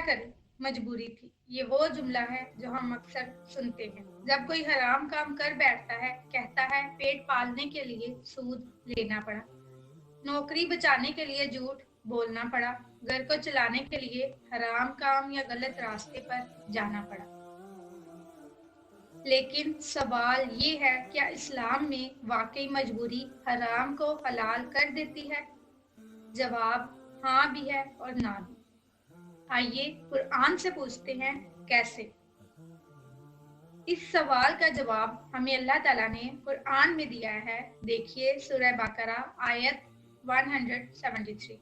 کریں، مجبوری تھی۔ یہ وہ جملہ ہے جو ہم اکثر سنتے ہیں جب کوئی حرام کام کر بیٹھتا ہے، کہتا ہے پیٹ پالنے کے لیے سود لینا پڑا، نوکری بچانے کے لیے جھوٹ بولنا پڑا، گھر کو چلانے کے لیے حرام کام یا غلط راستے پر جانا پڑا۔ لیکن سوال یہ ہے، کیا اسلام میں واقعی مجبوری حرام کو حلال کر دیتی ہے؟ جواب ہاں بھی ہے اور نہ بھی۔ آئیے قرآن سے پوچھتے ہیں کیسے؟ اس سوال کا جواب ہمیں اللہ تعالیٰ نے قرآن میں دیا ہے۔ دیکھیے سورہ بقرہ آیت 173۔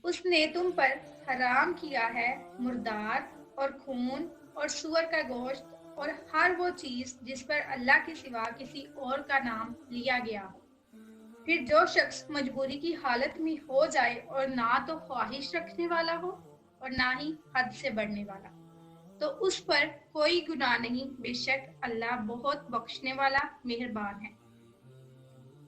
اس نے تم پر حرام کیا ہے مردار اور خون اور سور کا گوشت اور ہر وہ چیز جس پر اللہ کے سوا کسی اور کا نام لیا گیا ہو۔ پھر جو شخص مجبوری کی حالت میں ہو جائے اور نہ تو خواہش رکھنے والا ہو اور نہ ہی حد سے بڑھنے والا، تو اس پر کوئی گناہ نہیں، بے شک اللہ بہت بخشنے والا مہربان ہے۔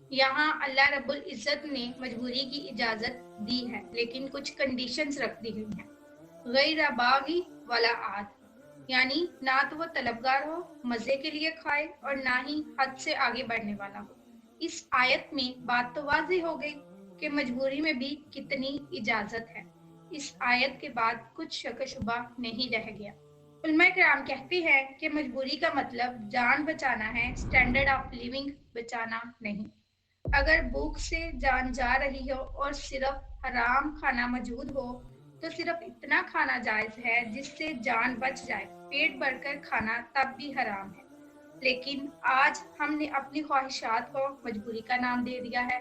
یہاں اللہ رب العزت نے مجبوری کی اجازت دی ہے، لیکن کچھ کنڈیشنز رکھ دی ہوئی ہیں۔ غیر باغی ولا عاد، یعنی نہ تو وہ طلبگار ہو، مزے کے لیے کھائے، اور نہ ہی حد سے آگے بڑھنے والا ہو۔ اس آیت میں بات تو واضح ہو گئی کہ مجبوری میں بھی کتنی اجازت ہے۔ اس آیت کے بعد کچھ شک و شبہ نہیں رہ گیا۔ علماء کرام کہتے ہیں کہ مجبوری کا مطلب جان بچانا ہے، اسٹینڈرڈ آف لیونگ بچانا نہیں۔ اگر بھوک سے جان جا رہی ہو اور صرف حرام کھانا موجود ہو تو صرف اتنا کھانا جائز ہے جس سے جان بچ جائے، پیٹ بھر کر کھانا تب بھی حرام ہے۔ لیکن آج ہم نے اپنی خواہشات کو مجبوری کا نام دے دیا ہے۔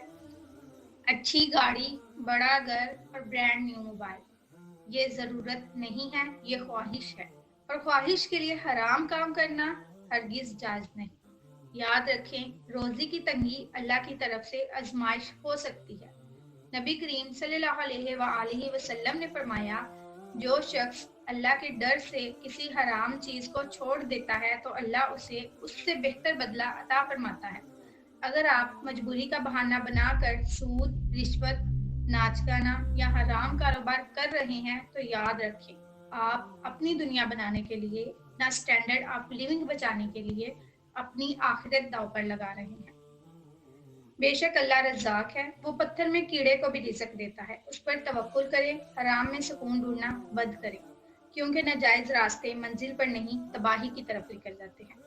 اچھی گاڑی، بڑا گھر اور برانڈ نیو موبائل، یہ ضرورت نہیں ہے، یہ خواہش ہے، اور خواہش کے لیے حرام کام کرنا ہرگز جائز نہیں۔ یاد رکھیں، روزی کی تنگی اللہ کی طرف سے آزمائش ہو سکتی ہے۔ نبی کریم صلی اللہ علیہ وآلہ وسلم نے فرمایا، جو شخص اللہ کے ڈر سے کسی حرام چیز کو چھوڑ دیتا ہے تو اللہ اسے اس سے بہتر بدلہ عطا فرماتا ہے۔ اگر آپ مجبوری کا بہانہ بنا کر سود، رشوت، ناچ گانا یا حرام کاروبار کر رہے ہیں تو یاد رکھیں، آپ اپنی دنیا بنانے کے لیے، نہ اسٹینڈرڈ آف لیونگ بچانے کے لیے اپنی آخرت داؤ پر لگا رہے ہیں۔ بے شک اللہ رزاق ہے، وہ پتھر میں کیڑے کو بھی رزق دیتا ہے۔ اس پر توکل کریں، حرام میں سکون ڈھونڈنا بند کریں، کیونکہ ناجائز راستے منزل پر نہیں تباہی کی طرف لے کر جاتے ہیں۔